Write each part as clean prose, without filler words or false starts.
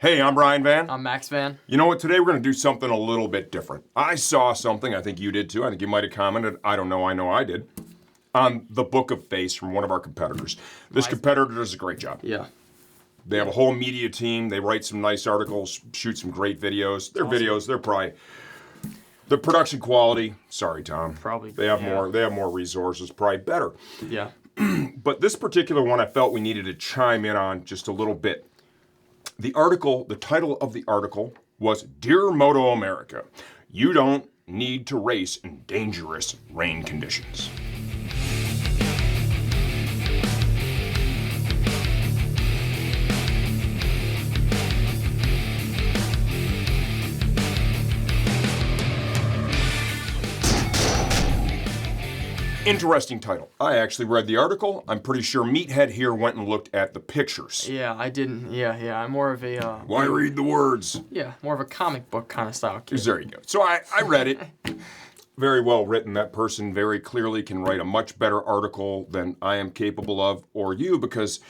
Hey, I'm Brian Van. I'm Max Van. You know what? Today we're going to do something a little bit different. I saw something, I think you did too. I think you might have commented. I don't know, I know I did. On the Book of Face from one of our competitors. This competitor does a great job. Yeah. They have a whole media team. They write some nice articles, shoot some great videos. Their videos, they're probably the production quality. Sorry, Tom. Probably. They have more. They have more resources. Probably better. Yeah. But this particular one, I felt we needed to chime in on just a little bit. The article, the title of the article was "Dear MotoAmerica, You Don't Need to Race in Dangerous Rain Conditions." Interesting title. I actually read the article. I'm pretty sure Meathead here went and looked at the pictures. Yeah, I didn't. Yeah. I'm more of a. Why read the words? Yeah, more of a comic book kind of style kid. There you go. So I read it. Very well written. That person very clearly can write a much better article than I am capable of, or you, because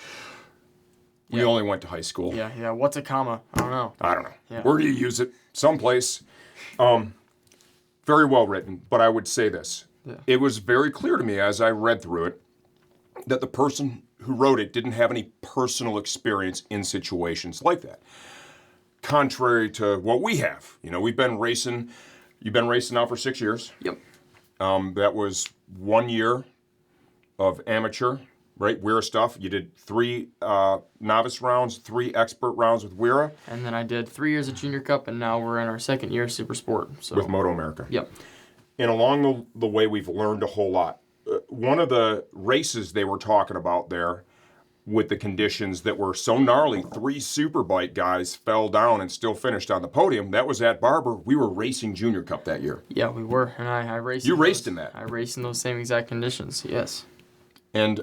we only went to high school. Yeah. What's a comma? I don't know. I don't know. Yeah. Where do you use it? Someplace. Very well written, but I would say this. Yeah. It was very clear to me as I read through it that the person who wrote it didn't have any personal experience in situations like that. Contrary to what we have. You know, we've been racing. You've been racing now for 6 years. Yep. That was 1 year of amateur, right? Weira stuff. You did 3 novice rounds, 3 expert rounds with Weira. And then I did 3 years of Junior Cup, and now we're in our second year of Super Sport. So. With MotoAmerica. Yep. And along the way, we've learned a whole lot. One of the races they were talking about there with the conditions that were so gnarly, 3 Superbike guys fell down and still finished on the podium. That was at Barber. We were racing Junior Cup that year. Yeah, we were. And I raced. You raced in that? I raced in those same exact conditions, yes. And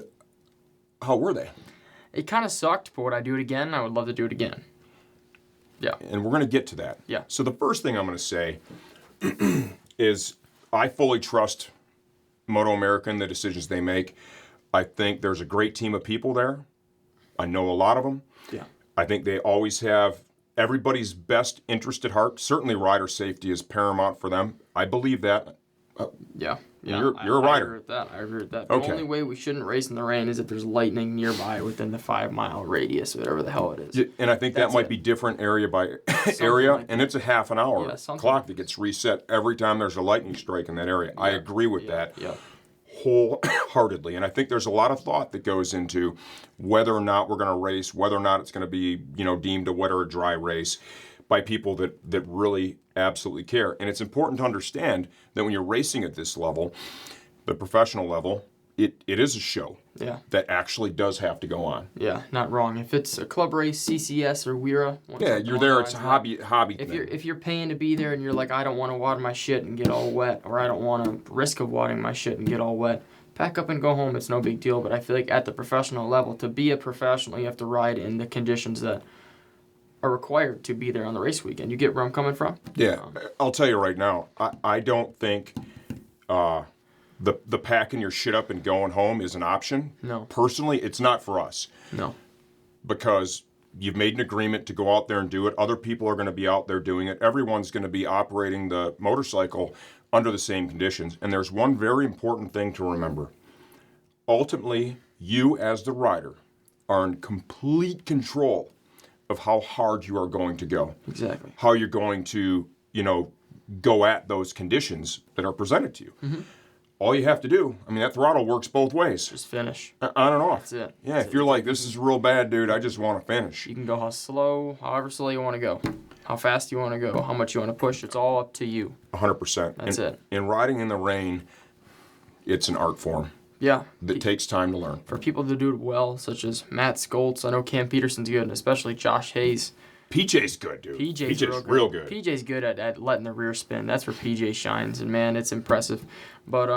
how were they? It kind of sucked, but would I do it again? I would love to do it again. Yeah. And we're going to get to that. Yeah. So the first thing I'm going to say is I fully trust MotoAmerica and the decisions they make. I think there's a great team of people there. I know a lot of them. Yeah. I think they always have everybody's best interest at heart. Certainly rider safety is paramount for them. I believe that. Yeah. You're a rider. I agree with that. Okay. The only way we shouldn't race in the rain is if there's lightning nearby within the 5-mile radius, whatever the hell it is. Yeah, and I think that might be different area by area, like and it's a half an hour something clock that gets reset every time there's a lightning strike in that area. I agree with that wholeheartedly, and I think there's a lot of thought that goes into whether or not we're going to race, whether or not it's going to be deemed a wet or a dry race by people that really absolutely care. And it's important to understand that when you're racing at this level, the professional level, it is a show that actually does have to go on. Yeah, not wrong. If it's a club race, CCS or Weira, you're there. It's a hobby. If you're paying to be there and you're like, I don't want to water my shit and get all wet, or I don't want to risk of watering my shit and get all wet, pack up and go home. It's no big deal. But I feel like at the professional level, to be a professional, you have to ride in the conditions that are required to be there on the race weekend. You get where I'm coming from? Yeah, I'll tell you right now, I don't think the packing your shit up and going home is an option. No. Personally, it's not for us. No. Because you've made an agreement to go out there and do it. Other people are going to be out there doing it. Everyone's going to be operating the motorcycle under the same conditions. And there's one very important thing to remember. Ultimately, you as the rider are in complete control of how hard you are going to go. Exactly. How you're going to, go at those conditions that are presented to you. Mm-hmm. All you have to do, that throttle works both ways. Just finish. On and off. That's it. Yeah, if you're like, this is real bad, dude, I just want to finish. You can go however slow you want to go. How fast you want to go, how much you want to push, it's all up to you. 100%. That's it. In riding in the rain, it's an art form. Yeah. That takes time to learn. For people to do it well, such as Matt Skoltz, I know Cam Peterson's good, and especially Josh Hayes. PJ's good, dude. PJ's real good. PJ's good at letting the rear spin. That's where PJ shines, and man, it's impressive. But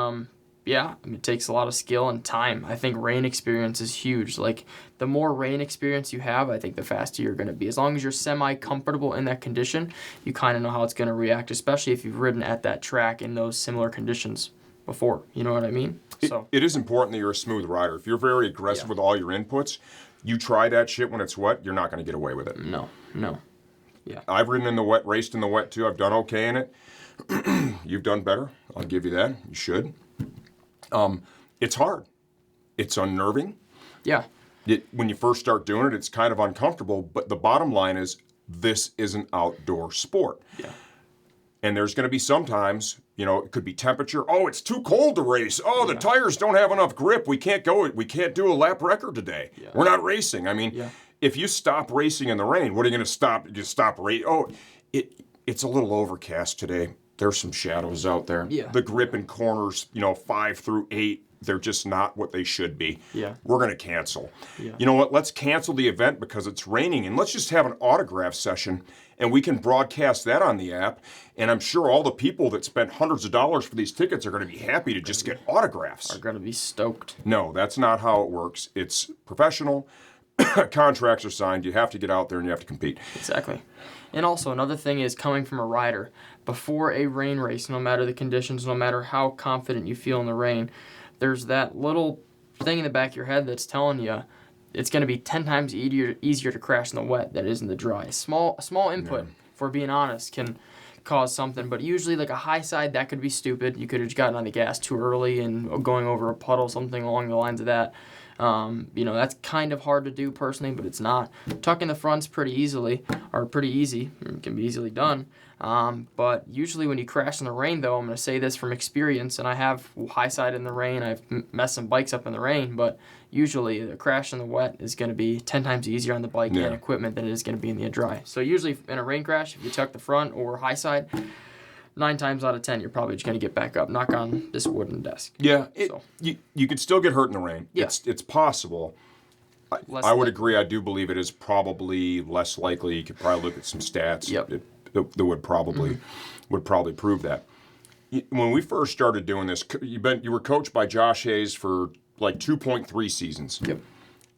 it takes a lot of skill and time. I think rain experience is huge. Like, the more rain experience you have, I think the faster you're going to be. As long as you're semi-comfortable in that condition, you kind of know how it's going to react, especially if you've ridden at that track in those similar conditions before. You know what I mean? It is important that you're a smooth rider. If you're very aggressive with all your inputs, you try that shit when it's wet, you're not going to get away with it. No. Yeah. I've ridden in the wet, raced in the wet too. I've done okay in it. You've done better. I'll give you that. You should. It's hard. It's unnerving. Yeah. When you first start doing it, it's kind of uncomfortable. But the bottom line is, this is an outdoor sport. Yeah. And there's going to be sometimes, it could be temperature. Oh, it's too cold to race. Oh, the tires don't have enough grip. We can't go. We can't do a lap record today. Yeah. We're not racing. I mean, if you stop racing in the rain, what are you going to stop? Just stop racing? Oh, it's a little overcast today. There's some shadows out there. Yeah. The grip in corners, 5 through 8, they're just not what they should be. Yeah. We're going to cancel. Yeah. You know what? Let's cancel the event because it's raining, and let's just have an autograph session, and we can broadcast that on the app. And I'm sure all the people that spent hundreds of dollars for these tickets are going to be happy to just get autographs. Are going to be stoked. No, that's not how it works. It's professional. Contracts are signed. You have to get out there and you have to compete. Exactly. And also another thing is, coming from a rider, before a rain race, no matter the conditions, no matter how confident you feel in the rain, there's that little thing in the back of your head that's telling you it's going to be 10 times easier to crash in the wet than it is in the dry. A small input, if we're being honest, can cause something. But usually, like a high side, that could be stupid. You could have gotten on the gas too early and going over a puddle, something along the lines of that. That's kind of hard to do personally, but it's not. Tucking the front's pretty easy. It can be easily done. But usually when you crash in the rain, though, I'm going to say this from experience, and I have high side in the rain. I've messed some bikes up in the rain, but usually the crash in the wet is going to be 10 times easier on the bike and equipment than it is going to be in the dry. So usually in a rain crash, if you tuck the front or high side, 9 times out of 10, you're probably just going to get back up, knock on this wooden desk. Yeah, you could still get hurt in the rain. Yeah. It's possible. I would agree. I do believe it is probably less likely. You could probably look at some stats that would probably prove that. When we first started doing this, you were coached by Josh Hayes for like 2.3 seasons. Yep.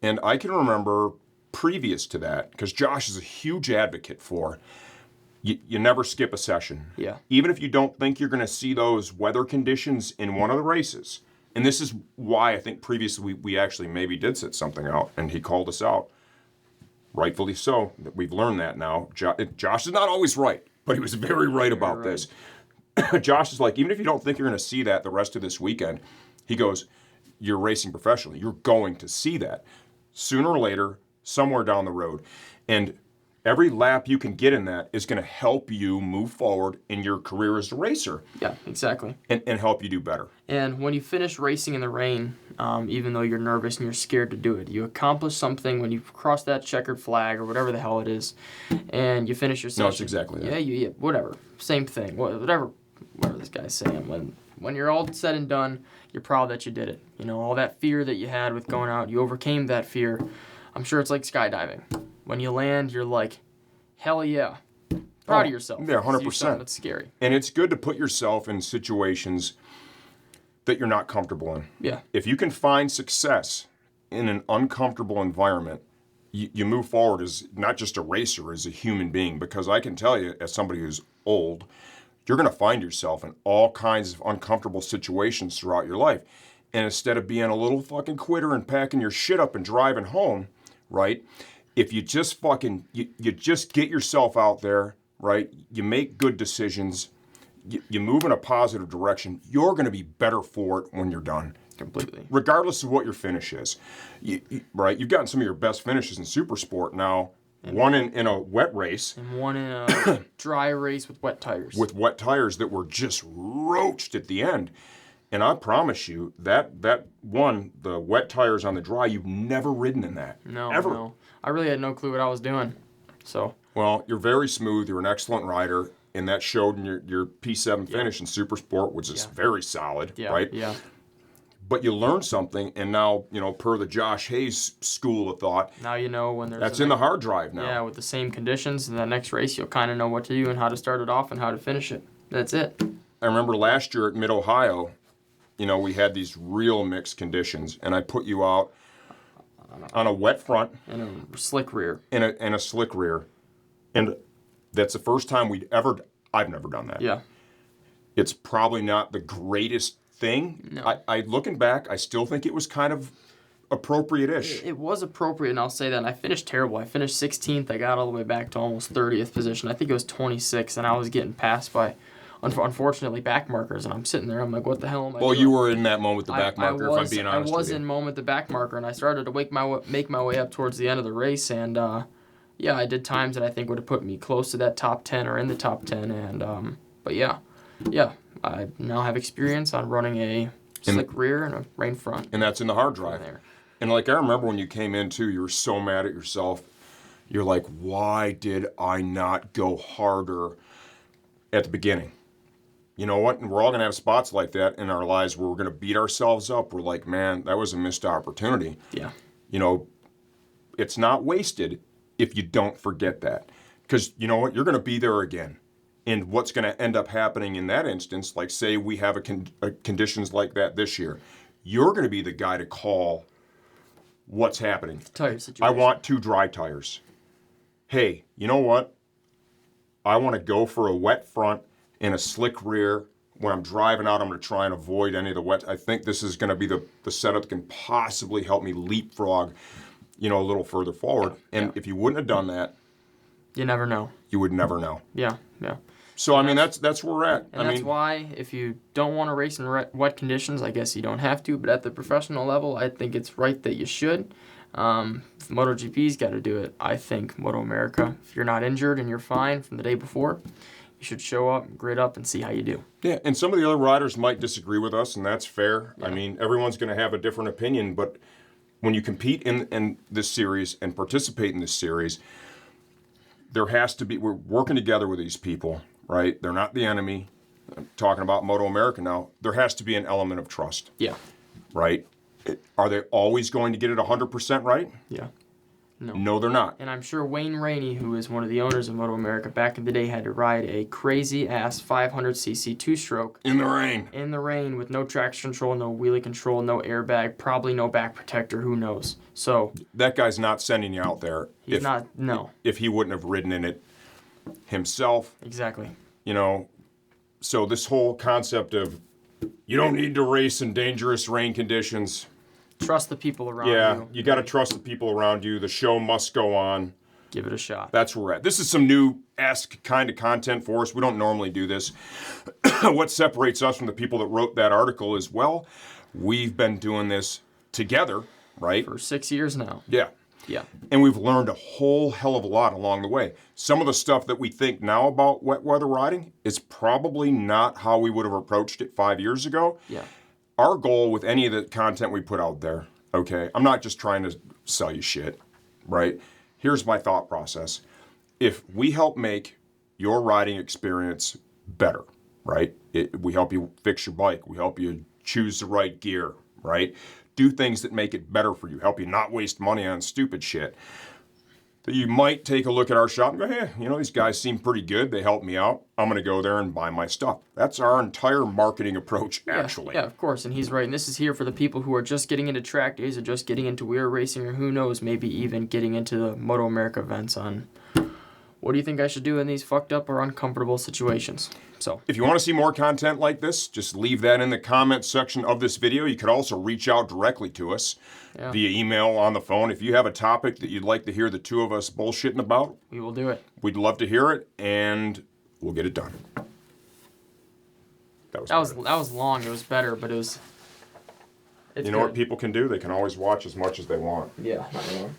And I can remember previous to that, because Josh is a huge advocate for, you never skip a session. Yeah. Even if you don't think you're going to see those weather conditions in one of the races. And this is why I think previously we actually maybe did sit something out, and he called us out. Rightfully so. We've learned that now. Josh is not always right, but he was very right about this. Josh is like, even if you don't think you're going to see that the rest of this weekend, he goes, you're racing professionally. You're going to see that sooner or later, somewhere down the road. And every lap you can get in that is going to help you move forward in your career as a racer. Yeah, exactly. And help you do better. And when you finish racing in the rain, even though you're nervous and you're scared to do it, you accomplish something when you cross that checkered flag or whatever the hell it is, and you finish your session. No, it's exactly that. Yeah, whatever. Same thing. Whatever this guy's saying. When you're all said and done, you're proud that you did it. All that fear that you had with going out, you overcame that fear. I'm sure it's like skydiving. When you land, you're like, hell yeah. Proud of yourself. Yeah, 100%. That's scary. And it's good to put yourself in situations that you're not comfortable in. Yeah. If you can find success in an uncomfortable environment, you move forward as not just a racer, as a human being. Because I can tell you, as somebody who's old, you're going to find yourself in all kinds of uncomfortable situations throughout your life. And instead of being a little fucking quitter and packing your shit up and driving home, right? If you just you just get yourself out there, right? You make good decisions. You move in a positive direction. You're going to be better for it when you're done. Completely. Regardless of what your finish is. Right? You've gotten some of your best finishes in super sport now. One in a wet race. And one in a dry race with wet tires. With wet tires that were just roached at the end. And I promise you, that one, the wet tires on the dry, you've never ridden in that. No, ever. No. I really had no clue what I was doing. So. Well, you're very smooth. You're an excellent rider. And that showed in your P7 finish in Super Sport, which is very solid, right? Yeah. But you learn something, and now, per the Josh Hayes school of thought. Now you know when there's... That's in the hard drive now. Yeah, with the same conditions, in the next race, you'll kind of know what to do and how to start it off and how to finish it. That's it. I remember last year at Mid-Ohio, we had these real mixed conditions, and I put you out on a wet front. And a slick rear. And a slick rear. And that's the first time I've never done that. Yeah. It's probably not the greatest thing. No. I looking back, I still think it was kind of appropriate-ish. It was appropriate, and I'll say that. And I finished terrible. I finished 16th. I got all the way back to almost 30th position. I think it was 26, and I was getting passed by, unfortunately, back markers. And I'm sitting there. I'm like, what the hell am I doing? You were in that moment, the back marker, if I'm being honest with you. I was in moment, the back marker, and I started to make my way up towards the end of the race. And, yeah, I did times that I think would have put me close to that top 10 or in the top 10. And, but, yeah, I now have experience on running a slick rear and a rain front. And that's in the hard drive. And like, I remember when you came in too, you were so mad at yourself. You're like, why did I not go harder at the beginning? You know what? And we're all going to have spots like that in our lives where we're going to beat ourselves up. We're like, man, that was a missed opportunity. Yeah. You know, it's not wasted if you don't forget that. Because you know what? You're going to be there again. And what's going to end up happening in that instance, like say we have conditions like that this year, you're going to be the guy to call what's happening. Tire situation. I want 2 dry tires. Hey, you know what? I want to go for a wet front and a slick rear. When I'm driving out, I'm going to try and avoid any of the wet. I think this is going to be the setup that can possibly help me leapfrog, a little further forward. And if you wouldn't have done that, you never know. You would never know. Yeah. So, I mean, that's where we're at. And that's why, if you don't want to race in wet conditions, I guess you don't have to. But at the professional level, I think it's right that you should. If MotoGP's got to do it, I think MotoAmerica, if you're not injured and you're fine from the day before, you should show up, grit up, and see how you do. Yeah, and some of the other riders might disagree with us, and that's fair. Yeah. I mean, everyone's going to have a different opinion, but when you compete in this series and participate in this series, there has to be, we're working together with these people, right? They're not the enemy. I'm talking about MotoAmerica now. There has to be an element of trust. Yeah. Right? Are they always going to get it 100% right? Yeah. No, they're not. And I'm sure Wayne Rainey, who is one of the owners of MotoAmerica, back in the day had to ride a crazy-ass 500cc two-stroke. In the rain. In the rain with no traction control, no wheelie control, no airbag, probably no back protector, who knows. So that guy's not sending you out there. If he wouldn't have ridden in it himself. Exactly. So this whole concept of you don't need to race in dangerous rain conditions. Trust the people around you. Yeah, you got to trust the people around you. The show must go on. Give it a shot. That's where we're at. This is some new-esque kind of content for us. We don't normally do this. What separates us from the people that wrote that article is, well, we've been doing this together, right? For 6 years now. Yeah. Yeah. And we've learned a whole hell of a lot along the way. Some of the stuff that we think now about wet weather riding is probably not how we would have approached it 5 years ago. Yeah. Our goal with any of the content we put out there, okay, I'm not just trying to sell you shit, right? Here's my thought process. If we help make your riding experience better, right? We help you fix your bike. We help you choose the right gear, right? Do things that make it better for you. Help you not waste money on stupid shit. That you might take a look at our shop and go, hey, these guys seem pretty good. They help me out. I'm going to go there and buy my stuff. That's our entire marketing approach, actually. Yeah, of course. And he's right. And this is here for the people who are just getting into track days or just getting into wheel racing or who knows, maybe even getting into the MotoAmerica events on what do you think I should do in these fucked up or uncomfortable situations. So if you want to see more content like this, just leave that in the comments section of this video. You could also reach out directly to us via email, on the phone. If you have a topic that you'd like to hear the two of us bullshitting about, we will do it. We'd love to hear it, and we'll get it done. That was long. It was better, but it was. You know what people can do? They can always watch as much as they want. Yeah, not long.